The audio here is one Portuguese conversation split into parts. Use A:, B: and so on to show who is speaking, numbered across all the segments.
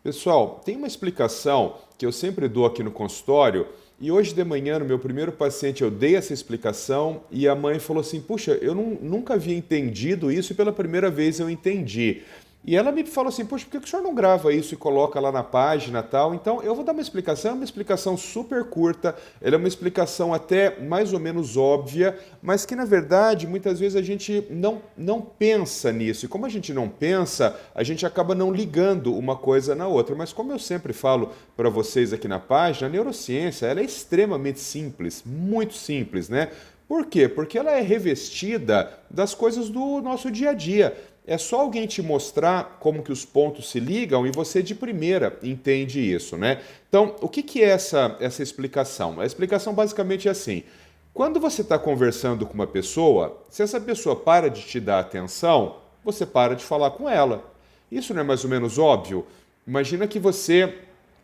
A: Pessoal, tem uma explicação que eu sempre dou aqui no consultório e hoje de manhã, no meu primeiro paciente, eu dei essa explicação e a mãe falou assim: Puxa, eu nunca havia entendido isso e pela primeira vez eu entendi. E ela me falou assim: Poxa, por que o senhor não grava isso e coloca lá na página e tal? Então eu vou dar uma explicação, é uma explicação super curta, ela é uma explicação até mais ou menos óbvia, mas que na verdade muitas vezes a gente não pensa nisso. E como a gente não pensa, a gente acaba não ligando uma coisa na outra. Mas como eu sempre falo para vocês aqui na página, a neurociência ela é extremamente simples, muito simples, né? Por quê? Porque ela é revestida das coisas do nosso dia a dia. É só alguém te mostrar como que os pontos se ligam e você de primeira entende isso, né? Então, o que é essa explicação? A explicação basicamente é assim: quando você está conversando com uma pessoa, se essa pessoa para de te dar atenção, você para de falar com ela. Isso não é mais ou menos óbvio? Imagina que você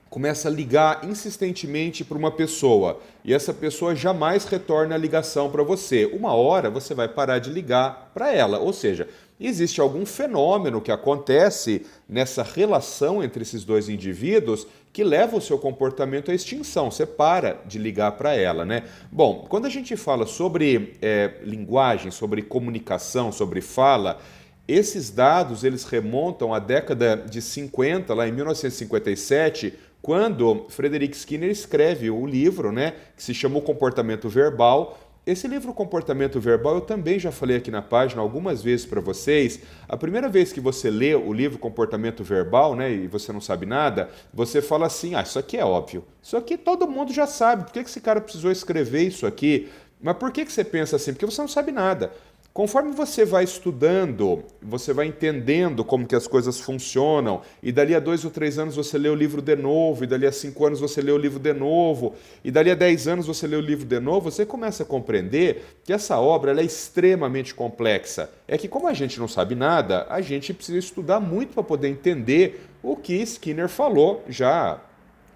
A: começa a ligar insistentemente para uma pessoa e essa pessoa jamais retorna a ligação para você. Uma hora você vai parar de ligar para ela, ou seja, existe algum fenômeno que acontece nessa relação entre esses dois indivíduos que leva o seu comportamento à extinção. Você para de ligar para ela, né? Bom, quando a gente fala sobre linguagem, sobre comunicação, sobre fala, esses dados eles remontam à década de 50, lá em 1957, quando Frederick Skinner escreve o livro, né, que se chama O Comportamento Verbal. Esse livro, Comportamento Verbal, eu também já falei aqui na página algumas vezes para vocês. A primeira vez que você lê o livro Comportamento Verbal, né, e você não sabe nada, você fala assim: ah, isso aqui é óbvio. Isso aqui todo mundo já sabe. Por que esse cara precisou escrever isso aqui? Mas por que você pensa assim? Porque você não sabe nada. Conforme você vai estudando, você vai entendendo como que as coisas funcionam, e dali a 2 ou 3 anos você lê o livro de novo, e dali a 5 anos você lê o livro de novo, e dali a 10 anos você lê o livro de novo, você começa a compreender que essa obra ela é extremamente complexa. É que como a gente não sabe nada, a gente precisa estudar muito para poder entender o que Skinner falou já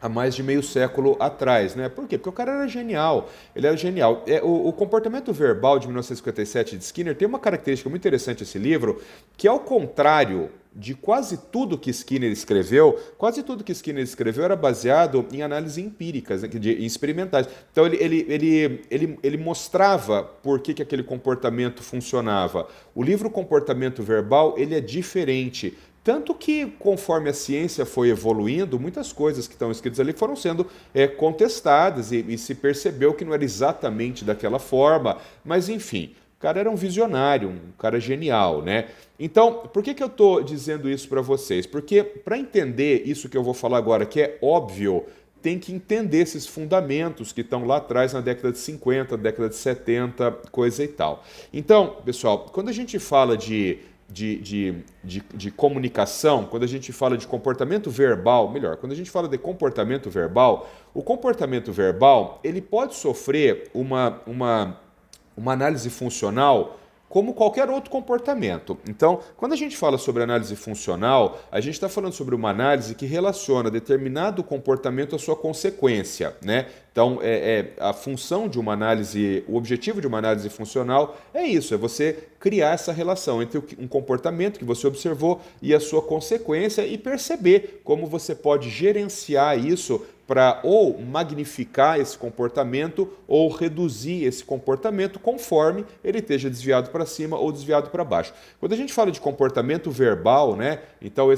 A: há mais de meio século atrás, né? Por quê? Porque o cara era genial, ele era genial. O comportamento verbal de 1957 de Skinner tem uma característica muito interessante esse livro, que ao contrário de quase tudo que Skinner escreveu, quase tudo que Skinner escreveu era baseado em análises empíricas, né, em experimentais. Então ele mostrava por que aquele comportamento funcionava. O livro Comportamento Verbal ele é diferente. Tanto que, conforme a ciência foi evoluindo, muitas coisas que estão escritas ali foram sendo contestadas e se percebeu que não era exatamente daquela forma. Mas, enfim, o cara era um visionário, um cara genial, né? Então, por que eu estou dizendo isso para vocês? Porque, para entender isso que eu vou falar agora, que é óbvio, tem que entender esses fundamentos que estão lá atrás na década de 50, década de 70, coisa e tal. Então, pessoal, quando a gente fala de comunicação, quando a gente fala de comportamento verbal, melhor, quando a gente fala de comportamento verbal, o comportamento verbal ele pode sofrer uma análise funcional como qualquer outro comportamento. Então, quando a gente fala sobre análise funcional, a gente está falando sobre uma análise que relaciona determinado comportamento à sua consequência, né? Então, a função de uma análise, o objetivo de uma análise funcional é isso, é você criar essa relação entre um comportamento que você observou e a sua consequência e perceber como você pode gerenciar isso para ou magnificar esse comportamento ou reduzir esse comportamento conforme ele esteja desviado para cima ou desviado para baixo. Quando a gente fala de comportamento verbal, né, então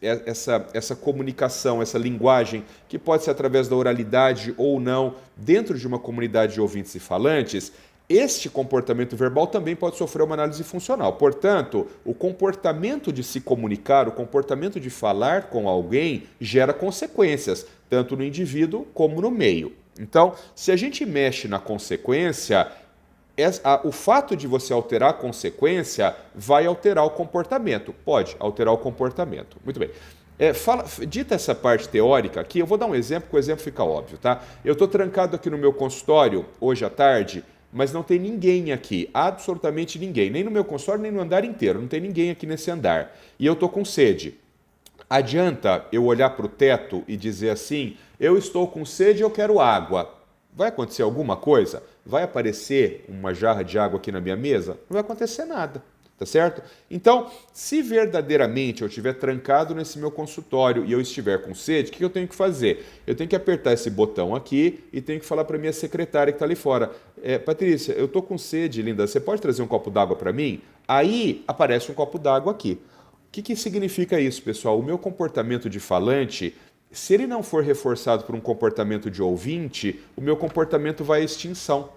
A: essa comunicação, essa linguagem, que pode ser através da oralidade ou não, dentro de uma comunidade de ouvintes e falantes, este comportamento verbal também pode sofrer uma análise funcional. Portanto, o comportamento de se comunicar, o comportamento de falar com alguém gera consequências, tanto no indivíduo como no meio. Então, se a gente mexe na consequência, o fato de você alterar a consequência vai alterar o comportamento. Pode alterar o comportamento. Muito bem. Dita essa parte teórica aqui, eu vou dar um exemplo, que o exemplo fica óbvio, tá? Eu estou trancado aqui no meu consultório hoje à tarde, mas não tem ninguém aqui, absolutamente ninguém, nem no meu consultório, nem no andar inteiro, não tem ninguém aqui nesse andar. E eu estou com sede. Adianta eu olhar para o teto e dizer assim: eu estou com sede e eu quero água. Vai acontecer alguma coisa? Vai aparecer uma jarra de água aqui na minha mesa? Não vai acontecer nada. tá certo? Então, se verdadeiramente eu estiver trancado nesse meu consultório e eu estiver com sede, o que eu tenho que fazer? Eu tenho que apertar esse botão aqui e tenho que falar para minha secretária que está ali fora. Patrícia, eu tô com sede, linda, você pode trazer um copo d'água para mim? Aí aparece um copo d'água aqui. O que significa isso, pessoal? O meu comportamento de falante, se ele não for reforçado por um comportamento de ouvinte, o meu comportamento vai à extinção.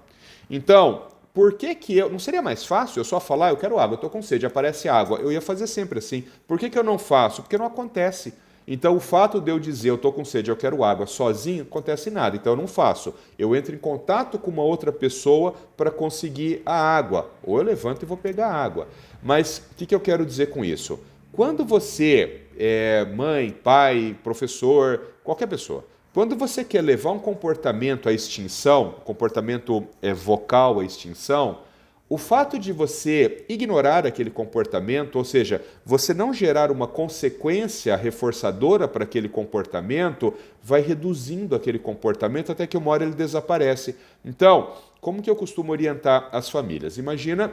A: Então, por que eu... Não seria mais fácil eu só falar, eu quero água, eu estou com sede, aparece água. Eu ia fazer sempre assim. Por que eu não faço? Porque não acontece. Então, o fato de eu dizer eu estou com sede, eu quero água sozinho, não acontece nada. Então, eu não faço. Eu entro em contato com uma outra pessoa para conseguir a água. Ou eu levanto e vou pegar a água. Mas o que eu quero dizer com isso? Quando você é mãe, pai, professor, qualquer pessoa, quando você quer levar um comportamento à extinção, comportamento vocal à extinção, o fato de você ignorar aquele comportamento, ou seja, você não gerar uma consequência reforçadora para aquele comportamento, vai reduzindo aquele comportamento até que uma hora ele desaparece. Então, como que eu costumo orientar as famílias? Imagina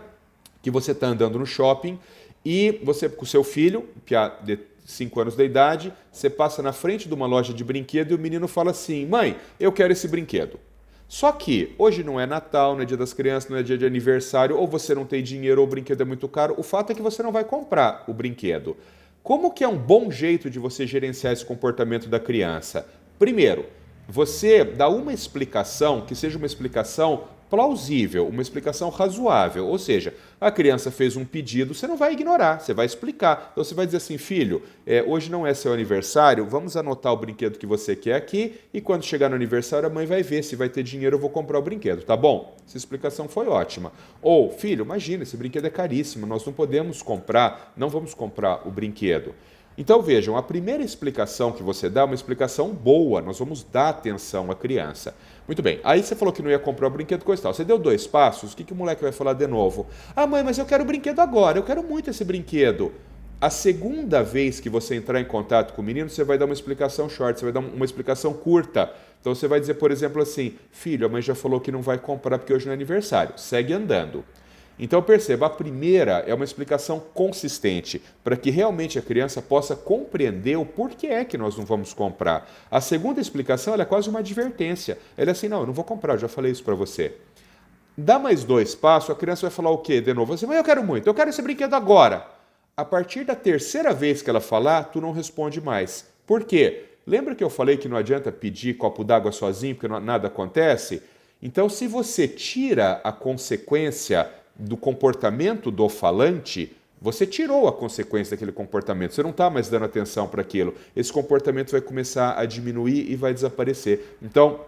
A: que você está andando no shopping e você, com o seu filho, que é de 5 anos de idade, você passa na frente de uma loja de brinquedo e o menino fala assim: mãe, eu quero esse brinquedo. Só que hoje não é Natal, não é dia das crianças, não é dia de aniversário, ou você não tem dinheiro ou o brinquedo é muito caro. O fato é que você não vai comprar o brinquedo. Como que é um bom jeito de você gerenciar esse comportamento da criança? Primeiro, você dá uma explicação que seja uma explicação plausível, uma explicação razoável. Ou seja, a criança fez um pedido, você não vai ignorar, você vai explicar. Então você vai dizer assim: filho, hoje não é seu aniversário, vamos anotar o brinquedo que você quer aqui e quando chegar no aniversário a mãe vai ver se vai ter dinheiro, eu vou comprar o brinquedo, tá bom? Essa explicação foi ótima. Ou, filho, imagina, esse brinquedo é caríssimo, nós não podemos comprar, não vamos comprar o brinquedo. Então vejam, a primeira explicação que você dá é uma explicação boa, nós vamos dar atenção à criança. Muito bem, aí você falou que não ia comprar o brinquedo, coisa e tal. Você deu 2 passos, o que o moleque vai falar de novo? Ah, mãe, mas eu quero o brinquedo agora, eu quero muito esse brinquedo. A segunda vez que você entrar em contato com o menino, você vai dar uma explicação short, você vai dar uma explicação curta. Então você vai dizer, por exemplo, assim: filho, a mãe já falou que não vai comprar porque hoje não é aniversário, segue andando. Então perceba, a primeira é uma explicação consistente, para que realmente a criança possa compreender o porquê é que nós não vamos comprar. A segunda explicação ela é quase uma advertência. Ela é assim: não, eu não vou comprar, eu já falei isso para você. Dá mais 2 passos, a criança vai falar o quê de novo? Assim: mas eu quero muito, eu quero esse brinquedo agora. A partir da terceira vez que ela falar, tu não responde mais. Por quê? Lembra que eu falei que não adianta pedir copo d'água sozinho, porque nada acontece? Então, se você tira a consequência do comportamento do falante, você tirou a consequência daquele comportamento. Você não está mais dando atenção para aquilo. Esse comportamento vai começar a diminuir e vai desaparecer. Então,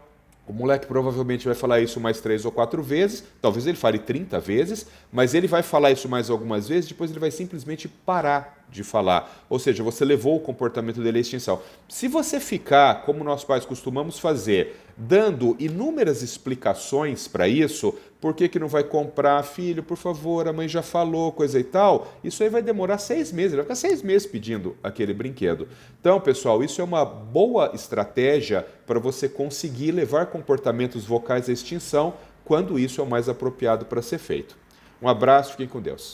A: o moleque provavelmente vai falar isso mais 3 ou 4 vezes, talvez ele fale 30 vezes, mas ele vai falar isso mais algumas vezes, depois ele vai simplesmente parar de falar. Ou seja, você levou o comportamento dele à extinção. Se você ficar, como nós pais costumamos fazer, dando inúmeras explicações para isso, por que não vai comprar, filho, por favor, a mãe já falou, coisa e tal, isso aí vai demorar 6 meses, ele vai ficar 6 meses pedindo aquele brinquedo. Então, pessoal, isso é uma boa estratégia para você conseguir levar comportamentos vocais à extinção quando isso é o mais apropriado para ser feito. Um abraço, fiquem com Deus.